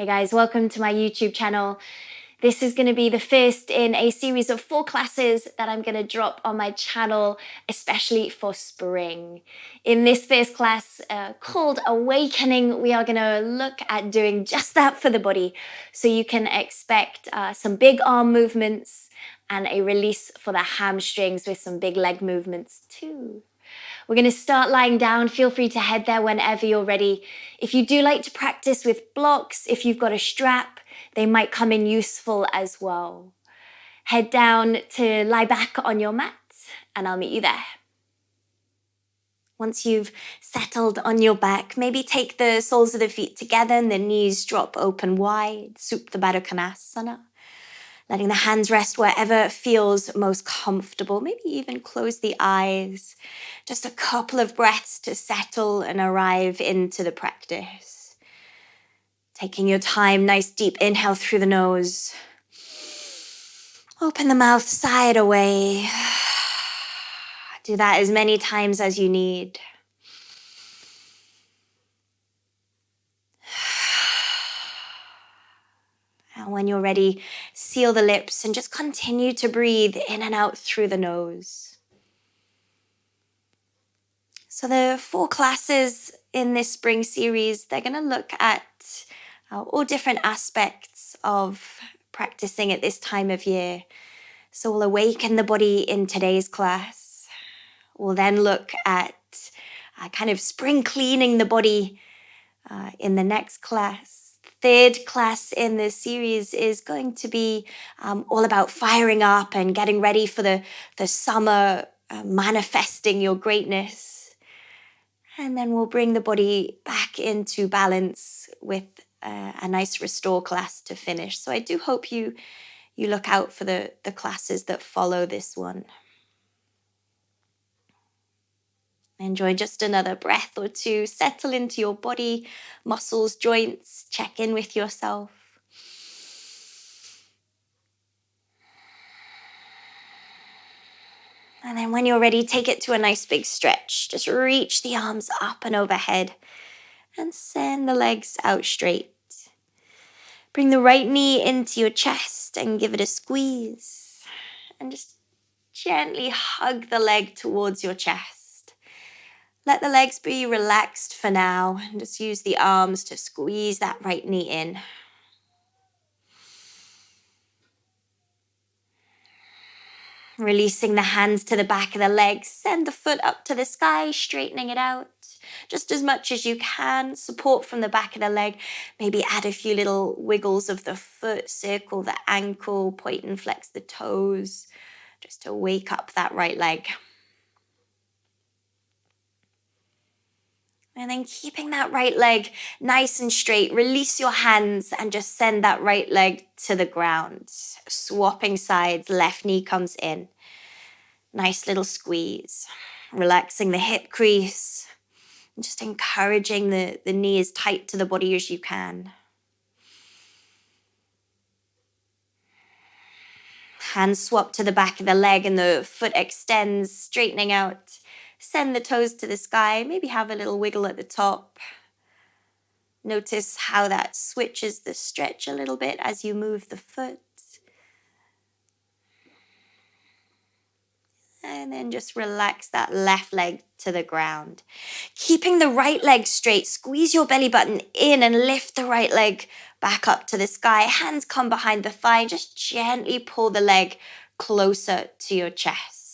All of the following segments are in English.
Hey guys, welcome to my YouTube channel. This is going to be the first in a series of 4 classes that I'm going to drop on my channel, especially for spring. In this first class called Awakening, we are going to look at doing just that for the body. So you can expect some big arm movements and a release for the hamstrings with some big leg movements too. We're going to start lying down. Feel free to head there whenever you're ready. If you do like to practice with blocks, if you've got a strap, they might come in useful as well. Head down to lie back on your mat and I'll meet you there. Once you've settled on your back, maybe take the soles of the feet together and the knees drop open wide, Supta Baddha Konasana. Letting the hands rest wherever feels most comfortable. Maybe even close the eyes. Just a couple of breaths to settle and arrive into the practice. Taking your time, nice deep inhale through the nose. Open the mouth, sigh it away. Do that as many times as you need. And when you're ready, seal the lips and just continue to breathe in and out through the nose. So the 4 classes in this spring series, they're going to look at all different aspects of practicing at this time of year. So we'll awaken the body in today's class. We'll then look at kind of spring cleaning the body in the next class. Third class in this series is going to be all about firing up and getting ready for the summer, manifesting your greatness. And then we'll bring the body back into balance with a nice restore class to finish. So I do hope you look out for the classes that follow this one. Enjoy just another breath or two. Settle into your body, muscles, joints. Check in with yourself. And then when you're ready, take it to a nice big stretch. Just reach the arms up and overhead and send the legs out straight. Bring the right knee into your chest and give it a squeeze. And just gently hug the leg towards your chest. Let the legs be relaxed for now and just use the arms to squeeze that right knee in. Releasing the hands to the back of the legs, send the foot up to the sky, straightening it out. Just as much as you can, support from the back of the leg. Maybe add a few little wiggles of the foot, circle the ankle, point and flex the toes, just to wake up that right leg. And then keeping that right leg nice and straight, release your hands and just send that right leg to the ground. Swapping sides, left knee comes in. Nice little squeeze. Relaxing the hip crease. And just encouraging the knee as tight to the body as you can. Hands swap to the back of the leg and the foot extends, straightening out. Send the toes to the sky, maybe have a little wiggle at the top. Notice how that switches the stretch a little bit as you move the foot. And then just relax that left leg to the ground. Keeping the right leg straight, squeeze your belly button in and lift the right leg back up to the sky. Hands come behind the thigh, just gently pull the leg closer to your chest.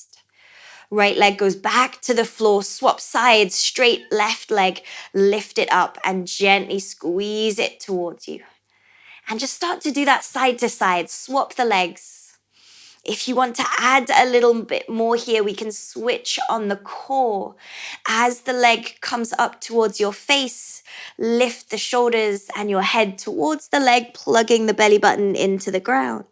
Right leg goes back to the floor, swap sides, straight left leg, lift it up and gently squeeze it towards you. And just start to do that side to side, swap the legs. If you want to add a little bit more here, we can switch on the core. As the leg comes up towards your face, lift the shoulders and your head towards the leg, plugging the belly button into the ground.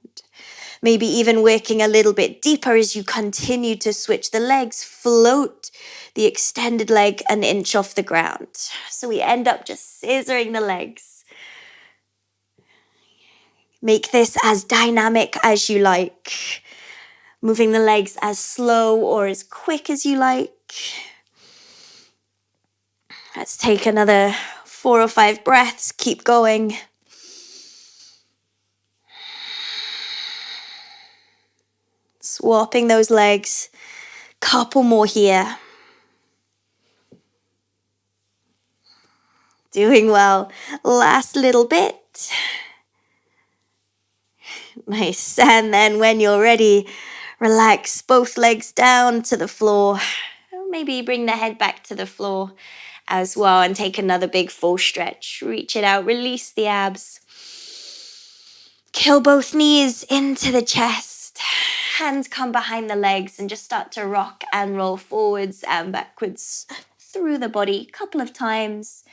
Maybe even working a little bit deeper as you continue to switch the legs. Float the extended leg an inch off the ground. So we end up just scissoring the legs. Make this as dynamic as you like. Moving the legs as slow or as quick as you like. Let's take another 4 or 5 breaths. Keep going. Swapping those legs. Couple more here. Doing well. Last little bit. Nice. And then when you're ready, relax both legs down to the floor. Maybe bring the head back to the floor as well and take another big full stretch. Reach it out, release the abs. Kill both knees into the chest. Hands come behind the legs and just start to rock and roll forwards and backwards through the body a couple of times.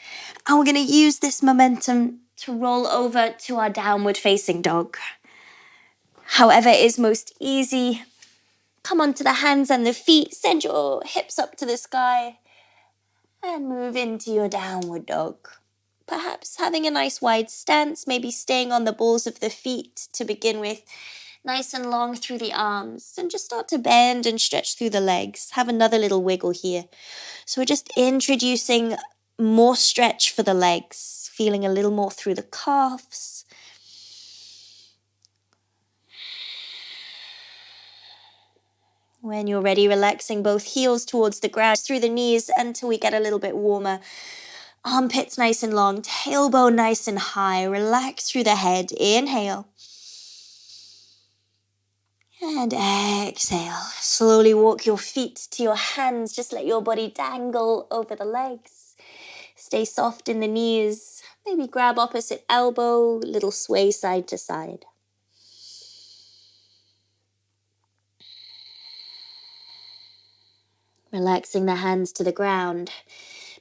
And we're going to use this momentum to roll over to our downward facing dog. However is most easy. Come onto the hands and the feet. Send your hips up to the sky. And move into your downward dog. Perhaps having a nice wide stance, maybe staying on the balls of the feet to begin with. Nice and long through the arms. And just start to bend and stretch through the legs. Have another little wiggle here. So we're just introducing more stretch for the legs. Feeling a little more through the calves. When you're ready, relaxing both heels towards the ground, through the knees until we get a little bit warmer. Armpits nice and long, tailbone nice and high. Relax through the head. Inhale. And exhale. Slowly walk your feet to your hands. Just let your body dangle over the legs. Stay soft in the knees. Maybe grab opposite elbow, little sway side to side. Relaxing the hands to the ground.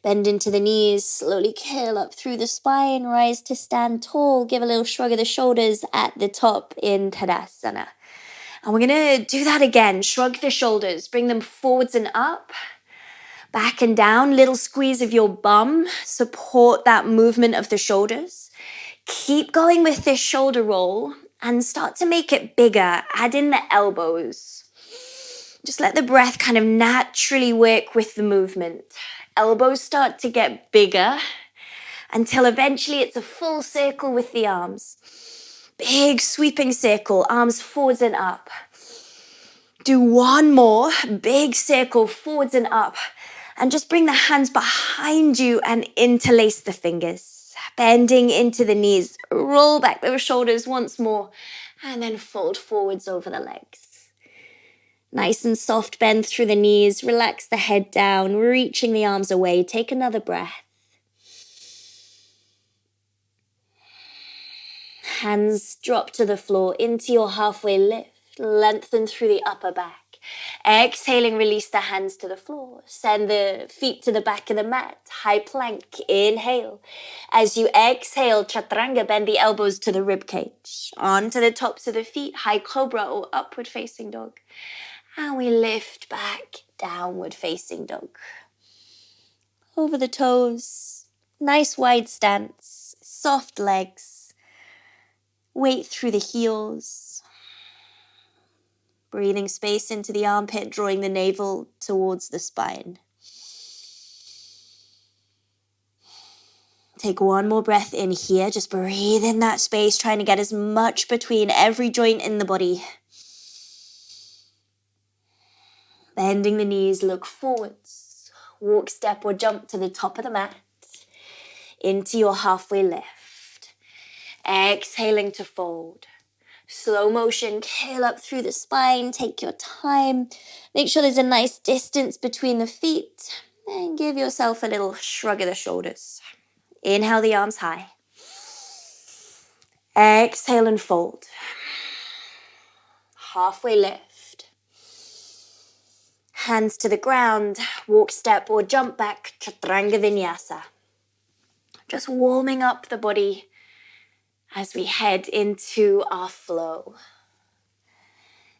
Bend into the knees, slowly curl up through the spine, rise to stand tall. Give a little shrug of the shoulders at the top in Tadasana. And we're going to do that again. Shrug the shoulders, bring them forwards and up, back and down. Little squeeze of your bum, support that movement of the shoulders. Keep going with this shoulder roll and start to make it bigger. Add in the elbows. Just let the breath kind of naturally work with the movement. Elbows start to get bigger until eventually it's a full circle with the arms. Big sweeping circle, arms forwards and up. Do one more, big circle forwards and up. And just bring the hands behind you and interlace the fingers. Bending into the knees, roll back those shoulders once more. And then fold forwards over the legs. Nice and soft bend through the knees, relax the head down, reaching the arms away. Take another breath. Hands drop to the floor into your halfway lift, lengthen through the upper back. Exhaling, release the hands to the floor. Send the feet to the back of the mat, high plank, inhale. As you exhale, chaturanga, bend the elbows to the rib cage. Onto the tops of the feet, high cobra or upward facing dog. And we lift back, downward facing dog. Over the toes, nice wide stance, soft legs. Weight through the heels. Breathing space into the armpit, drawing the navel towards the spine. Take one more breath in here. Just breathe in that space, trying to get as much between every joint in the body. Bending the knees, look forwards. Walk, step or jump to the top of the mat. Into your halfway lift. Exhaling to fold. Slow motion, curl up through the spine. Take your time. Make sure there's a nice distance between the feet. And give yourself a little shrug of the shoulders. Inhale the arms high. Exhale and fold. Halfway lift. Hands to the ground, walk, step or jump back, chaturanga vinyasa. Just warming up the body as we head into our flow.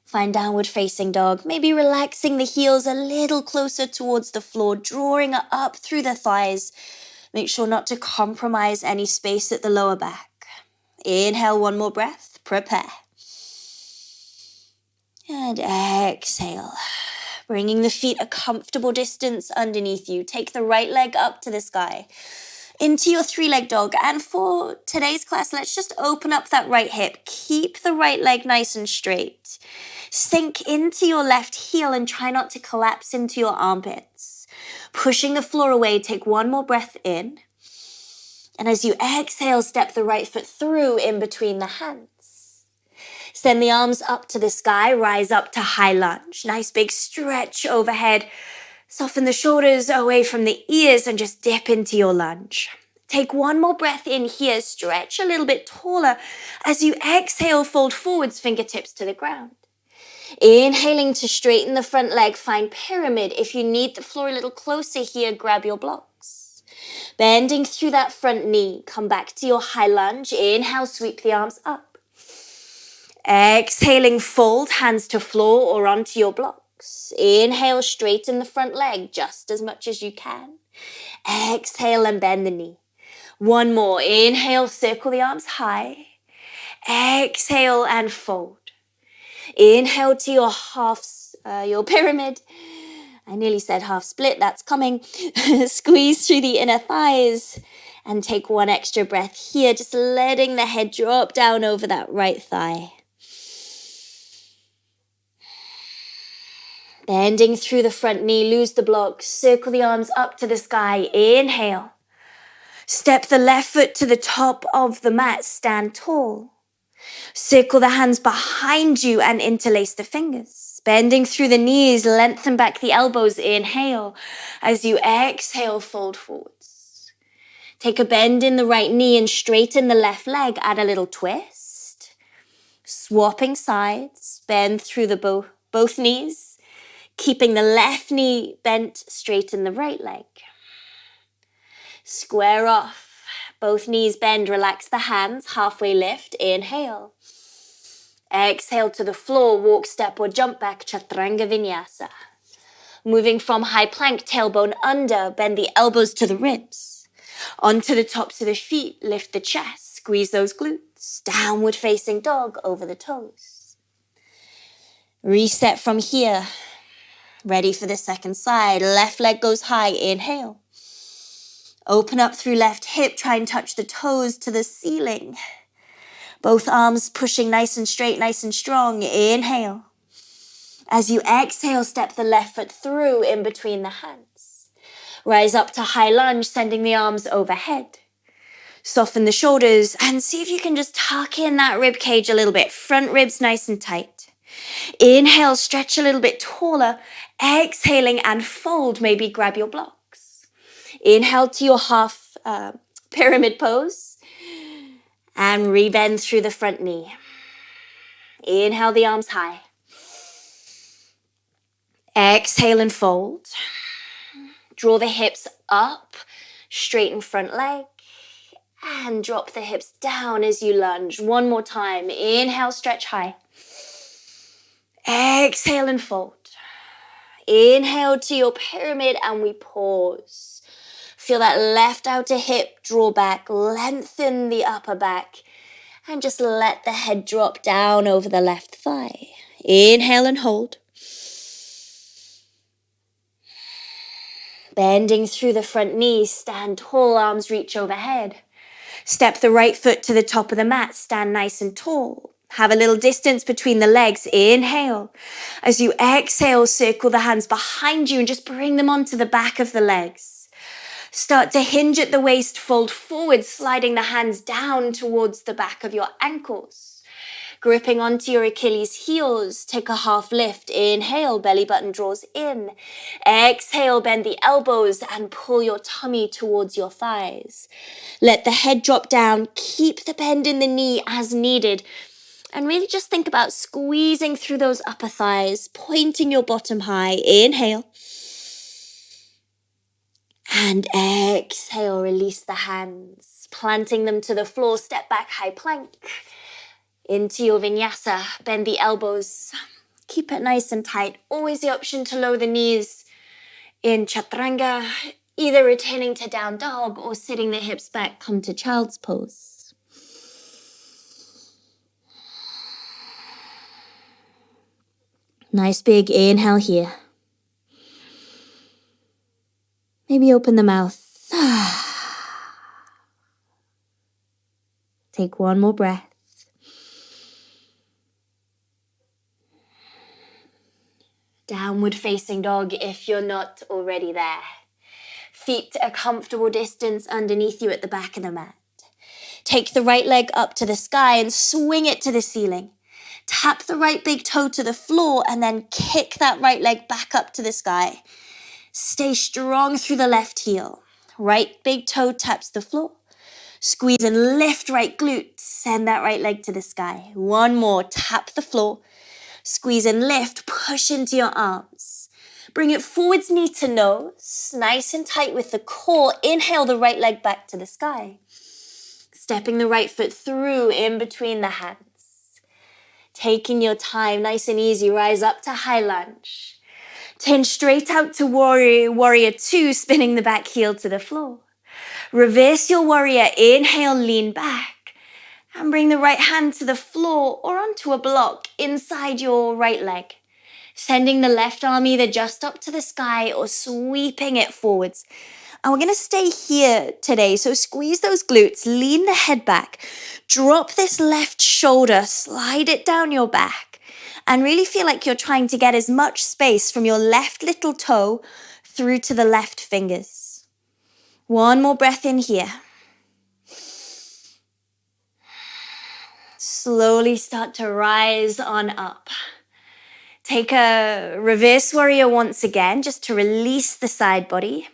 Find downward facing dog, maybe relaxing the heels a little closer towards the floor, drawing it up through the thighs. Make sure not to compromise any space at the lower back. Inhale, one more breath, prepare. And exhale. Bringing the feet a comfortable distance underneath you. Take the right leg up to the sky. Into your three-leg dog. And for today's class, let's just open up that right hip. Keep the right leg nice and straight. Sink into your left heel and try not to collapse into your armpits. Pushing the floor away, take one more breath in. And as you exhale, step the right foot through in between the hands. Send the arms up to the sky, rise up to high lunge. Nice big stretch overhead. Soften the shoulders away from the ears and just dip into your lunge. Take one more breath in here, stretch a little bit taller. As you exhale, fold forwards, fingertips to the ground. Inhaling to straighten the front leg, find pyramid. If you need the floor a little closer here, grab your blocks. Bending through that front knee, come back to your high lunge. Inhale, sweep the arms up. Exhaling, fold, hands to floor or onto your blocks. Inhale, straighten the front leg just as much as you can. Exhale and bend the knee. One more. Inhale, circle the arms high. Exhale and fold. Inhale to your pyramid. I nearly said half split, that's coming. Squeeze through the inner thighs and take one extra breath here, just letting the head drop down over that right thigh. Bending through the front knee, lose the blocks, circle the arms up to the sky. Inhale. Step the left foot to the top of the mat, stand tall. Circle the hands behind you and interlace the fingers. Bending through the knees, lengthen back the elbows. Inhale. As you exhale, fold forwards. Take a bend in the right knee and straighten the left leg. Add a little twist. Swapping sides. Bend through the both knees. Keeping the left knee bent, straighten the right leg. Square off. Both knees bend, relax the hands, halfway lift, inhale. Exhale to the floor, walk, step or jump back, Chaturanga Vinyasa. Moving from high plank, tailbone under, bend the elbows to the ribs. Onto the tops of the feet, lift the chest, squeeze those glutes. Downward facing dog over the toes. Reset from here. Ready for the second side, left leg goes high, inhale. Open up through left hip, try and touch the toes to the ceiling. Both arms pushing nice and straight, nice and strong. Inhale. As you exhale, step the left foot through in between the hands. Rise up to high lunge, sending the arms overhead. Soften the shoulders and see if you can just tuck in that rib cage a little bit. Front ribs nice and tight. Inhale, stretch a little bit taller. Exhaling and fold, maybe grab your blocks. Inhale to your half pyramid pose and rebend through the front knee. Inhale the arms high. Exhale and fold. Draw the hips up, straighten front leg and drop the hips down as you lunge. One more time. Inhale, stretch high. Exhale and fold. Inhale to your pyramid and we pause. Feel that left outer hip draw back, lengthen the upper back, and just let the head drop down over the left thigh. Inhale and hold. Bending through the front knee, stand tall, arms reach overhead. Step the right foot to the top of the mat, stand nice and tall. Have a little distance between the legs. Inhale. As you exhale, circle the hands behind you and just bring them onto the back of the legs. Start to hinge at the waist, fold forward, sliding the hands down towards the back of your ankles. Gripping onto your Achilles heels, take a half lift. Inhale, belly button draws in. Exhale, bend the elbows and pull your tummy towards your thighs. Let the head drop down, keep the bend in the knee as needed. And really just think about squeezing through those upper thighs, pointing your bottom high. Inhale. And exhale, release the hands, planting them to the floor, step back, high plank. Into your vinyasa, bend the elbows, keep it nice and tight. Always the option to lower the knees in chaturanga, either returning to down dog or sitting the hips back, come to child's pose. Nice big inhale here. Maybe open the mouth. Take one more breath. Downward facing dog if you're not already there. Feet a comfortable distance underneath you at the back of the mat. Take the right leg up to the sky and swing it to the ceiling. Tap the right big toe to the floor and then kick that right leg back up to the sky. Stay strong through the left heel. Right big toe taps the floor. Squeeze and lift right glute. Send that right leg to the sky. One more. Tap the floor. Squeeze and lift. Push into your arms. Bring it forwards, knee to nose. Nice and tight with the core. Inhale the right leg back to the sky. Stepping the right foot through in between the hands. Taking your time, nice and easy. Rise up to high lunge. Turn straight out to warrior two, spinning the back heel to the floor. Reverse your warrior, inhale, lean back, and bring the right hand to the floor or onto a block inside your right leg. Sending the left arm either just up to the sky or sweeping it forwards. And we're going to stay here today, so squeeze those glutes, lean the head back, drop this left shoulder, slide it down your back, and really feel like you're trying to get as much space from your left little toe through to the left fingers. One more breath in here. Slowly start to rise on up. Take a reverse warrior once again, just to release the side body.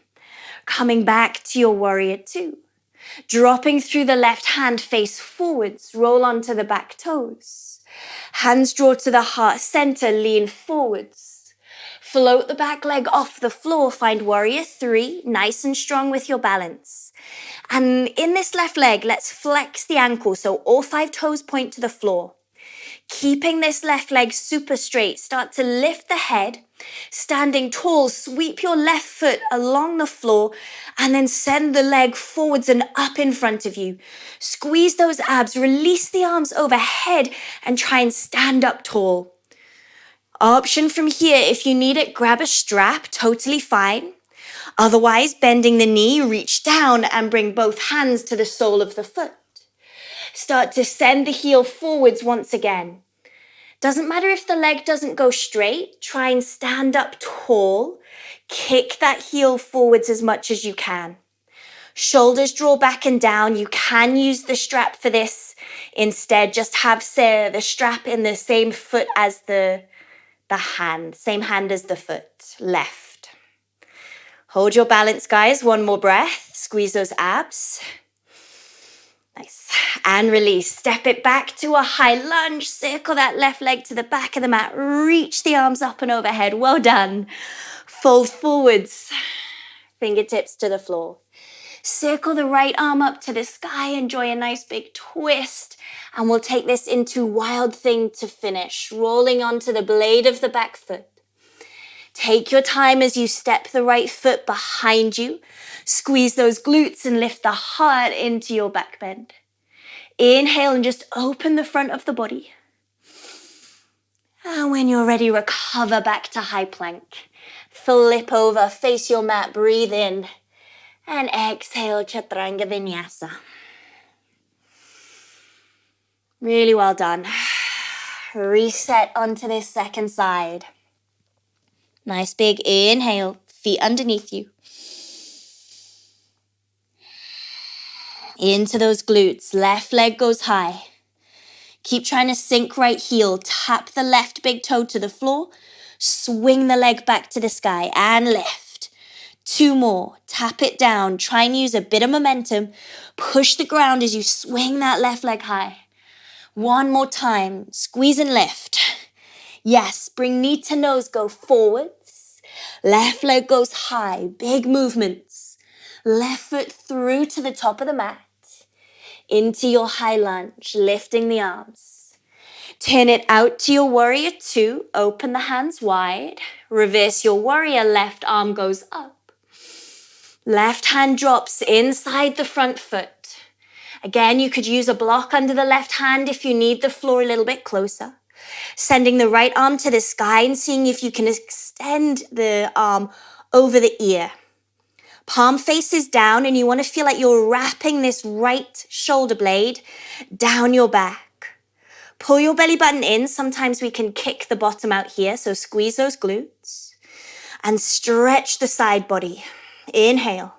Coming back to your warrior two. Dropping through the left hand face forwards, roll onto the back toes. Hands draw to the heart center, lean forwards. Float the back leg off the floor, find warrior three, nice and strong with your balance. And in this left leg, let's flex the ankle so all 5 toes point to the floor. Keeping this left leg super straight, start to lift the head. Standing tall, sweep your left foot along the floor and then send the leg forwards and up in front of you. Squeeze those abs, release the arms overhead and try and stand up tall. Option from here, if you need it, grab a strap, totally fine. Otherwise, bending the knee, reach down and bring both hands to the sole of the foot. Start to send the heel forwards once again. Doesn't matter if the leg doesn't go straight, try and stand up tall. Kick that heel forwards as much as you can. Shoulders draw back and down. You can use the strap for this. Instead, just have the strap in the same foot as the hand, same hand as the foot, left. Hold your balance, guys. One more breath. Squeeze those abs. Nice. And release. Step it back to a high lunge. Circle that left leg to the back of the mat. Reach the arms up and overhead. Well done. Fold forwards. Fingertips to the floor. Circle the right arm up to the sky. Enjoy a nice big twist. And we'll take this into wild thing to finish. Rolling onto the blade of the back foot. Take your time as you step the right foot behind you. Squeeze those glutes and lift the heart into your back bend. Inhale and just open the front of the body. And when you're ready, recover back to high plank. Flip over, face your mat, breathe in. And exhale, Chaturanga Vinyasa. Really well done. Reset onto this second side. Nice big inhale, feet underneath you. Into those glutes, left leg goes high. Keep trying to sink right heel, tap the left big toe to the floor, swing the leg back to the sky and lift. 2 more, tap it down, try and use a bit of momentum, push the ground as you swing that left leg high. 1 more time, squeeze and lift. Yes, bring knee to nose, go forwards. Left leg goes high, big movements. Left foot through to the top of the mat. Into your high lunge, lifting the arms. Turn it out to your warrior two, open the hands wide. Reverse your warrior, left arm goes up. Left hand drops inside the front foot. Again, you could use a block under the left hand if you need the floor a little bit closer. Sending the right arm to the sky and seeing if you can extend the arm over the ear. Palm faces down and you want to feel like you're wrapping this right shoulder blade down your back. Pull your belly button in. Sometimes we can kick the bottom out here, so squeeze those glutes. And stretch the side body. Inhale.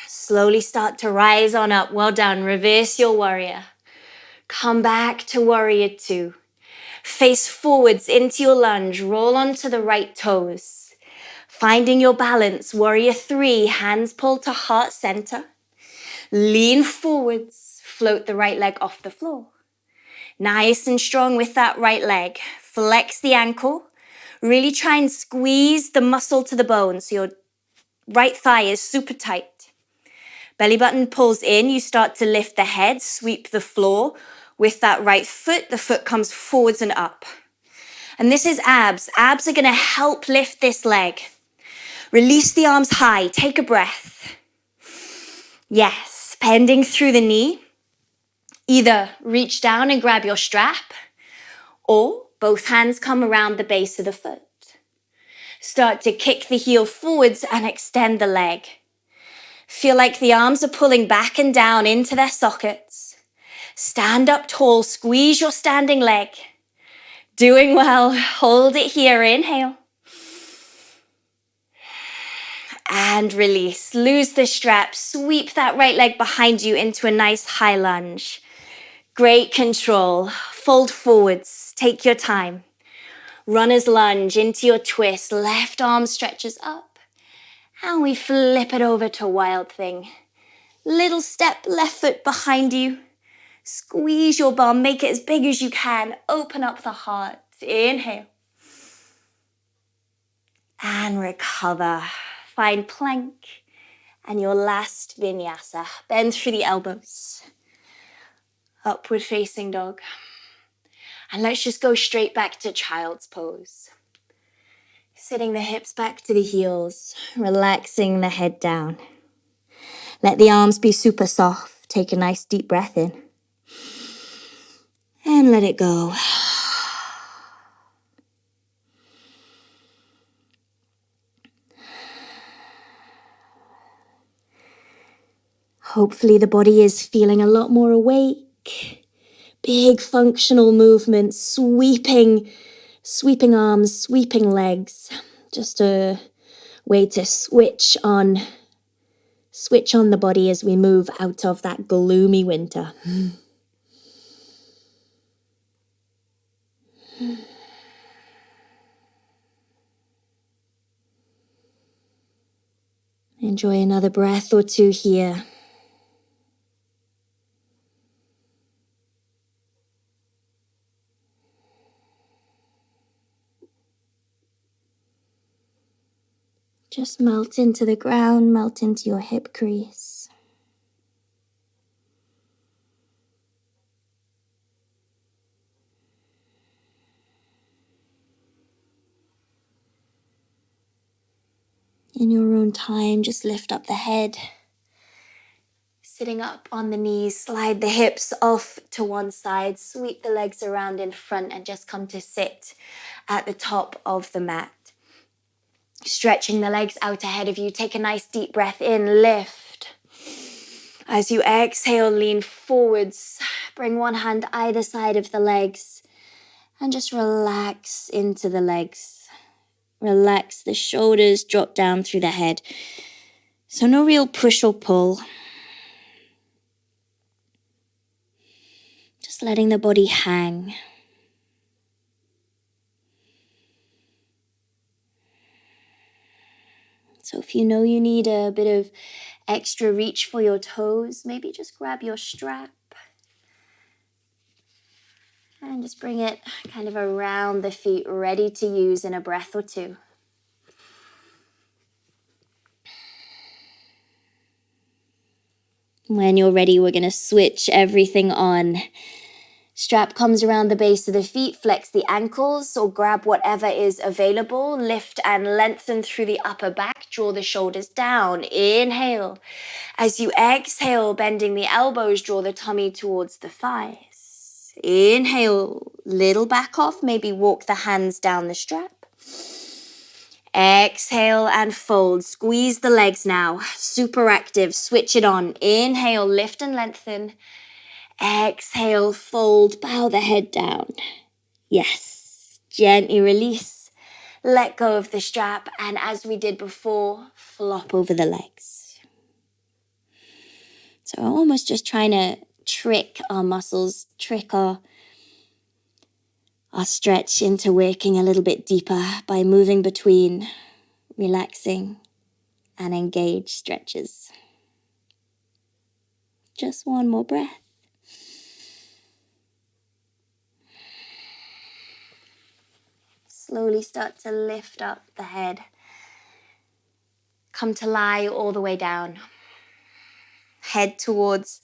Slowly start to rise on up. Well done. Reverse your warrior. Come back to warrior 2. Face forwards into your lunge. Roll onto the right toes. Finding your balance. Warrior 3. Hands pulled to heart center. Lean forwards. Float the right leg off the floor. Nice and strong with that right leg. Flex the ankle. Really try and squeeze the muscle to the bone so your right thigh is super tight. Belly button pulls in. You start to lift the head, sweep the floor with that right foot. The foot comes forwards and up. And this is abs. Abs are going to help lift this leg. Release the arms high. Take a breath. Yes, bending through the knee. Either reach down and grab your strap, or both hands come around the base of the foot. Start to kick the heel forwards and extend the leg. Feel like the arms are pulling back and down into their sockets. Stand up tall, squeeze your standing leg. Doing well, hold it here, inhale. And release, lose the strap, sweep that right leg behind you into a nice high lunge. Great control. Fold forwards. Take your time. Runner's lunge into your twist. Left arm stretches up. And we flip it over to wild thing. Little step, left foot behind you. Squeeze your bum. Make it as big as you can. Open up the heart. Inhale. And recover. Find plank. And your last vinyasa. Bend through the elbows. Upward facing dog. And let's just go straight back to child's pose. Sitting the hips back to the heels, relaxing the head down. Let the arms be super soft. Take a nice deep breath in. And let it go. Hopefully the body is feeling a lot more awake. Big functional movements, sweeping arms, sweeping legs. Just a way to switch on the body as we move out of that gloomy winter. Enjoy another breath or two here. Just melt into the ground, melt into your hip crease. In your own time, just lift up the head. Sitting up on the knees, slide the hips off to one side, sweep the legs around in front and just come to sit at the top of the mat. Stretching the legs out ahead of you, take a nice deep breath in, lift. As you exhale, lean forwards, bring one hand either side of the legs and just relax into the legs. Relax the shoulders, drop down through the head. So no real push or pull. Just letting the body hang. So if you know you need a bit of extra reach for your toes, maybe just grab your strap and just bring it kind of around the feet, ready to use in a breath or two. When you're ready, we're going to switch everything on. Strap comes around the base of the feet, flex the ankles or grab whatever is available. Lift and lengthen through the upper back, draw the shoulders down. Inhale. As you exhale, bending the elbows, draw the tummy towards the thighs. Inhale, little back off, maybe walk the hands down the strap. Exhale and fold. Squeeze the legs now. Super active. Switch it on. Inhale, lift and lengthen. Exhale, fold. Bow the head down. Yes. Gently release. Let go of the strap. And as we did before, flop over the legs. So we're almost just trying to trick our muscles, trick our stretch into working a little bit deeper by moving between relaxing and engaged stretches. Just one more breath. Slowly start to lift up the head. Come to lie all the way down. Head towards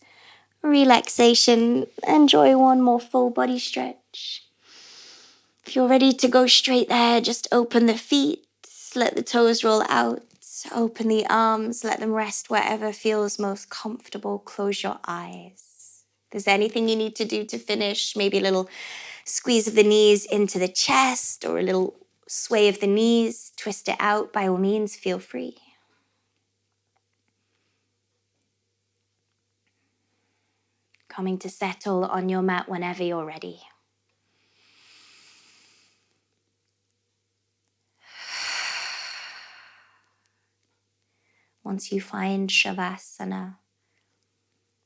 relaxation. Enjoy one more full body stretch. If you're ready to go straight there, just open the feet. Let the toes roll out. Open the arms. Let them rest wherever feels most comfortable. Close your eyes. If there's anything you need to do to finish, maybe a little squeeze of the knees into the chest or a little sway of the knees, twist it out, by all means, feel free. Coming to settle on your mat whenever you're ready. Once you find Shavasana,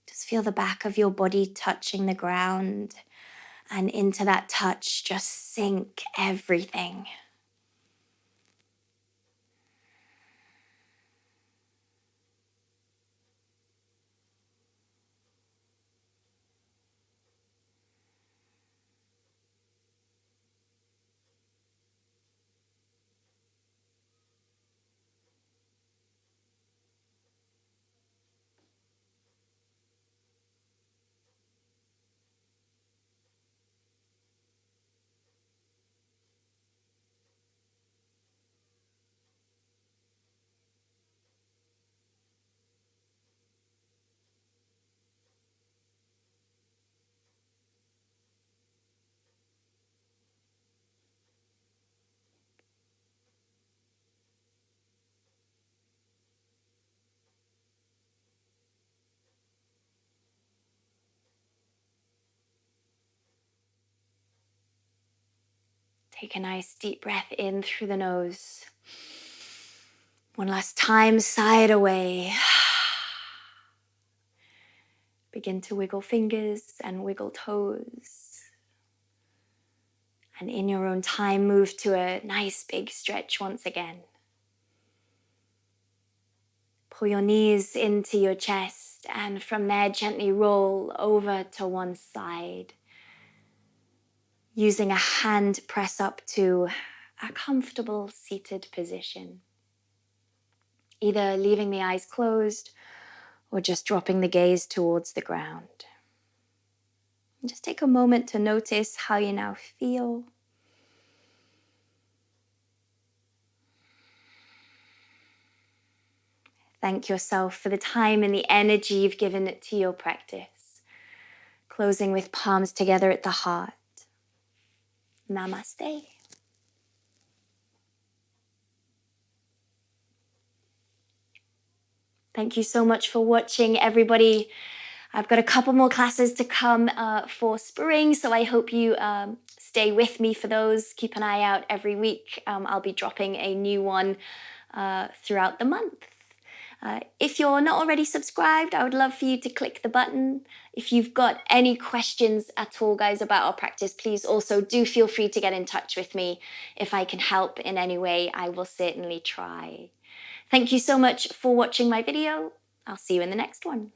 just feel the back of your body touching the ground, and into that touch, just sink everything. Take a nice deep breath in through the nose. One last time, sigh it away. Begin to wiggle fingers and wiggle toes. And in your own time, move to a nice big stretch once again. Pull your knees into your chest, and from there gently roll over to one side. Using a hand press up to a comfortable seated position. Either leaving the eyes closed or just dropping the gaze towards the ground. And just take a moment to notice how you now feel. Thank yourself for the time and the energy you've given it to your practice. Closing with palms together at the heart. Namaste. Thank you so much for watching, everybody. I've got a couple more classes to come for spring, so I hope you stay with me for those. Keep an eye out every week. I'll be dropping a new one throughout the month. If you're not already subscribed, I would love for you to click the button. If you've got any questions at all, guys, about our practice, please also do feel free to get in touch with me. If I can help in any way, I will certainly try. Thank you so much for watching my video. I'll see you in the next one.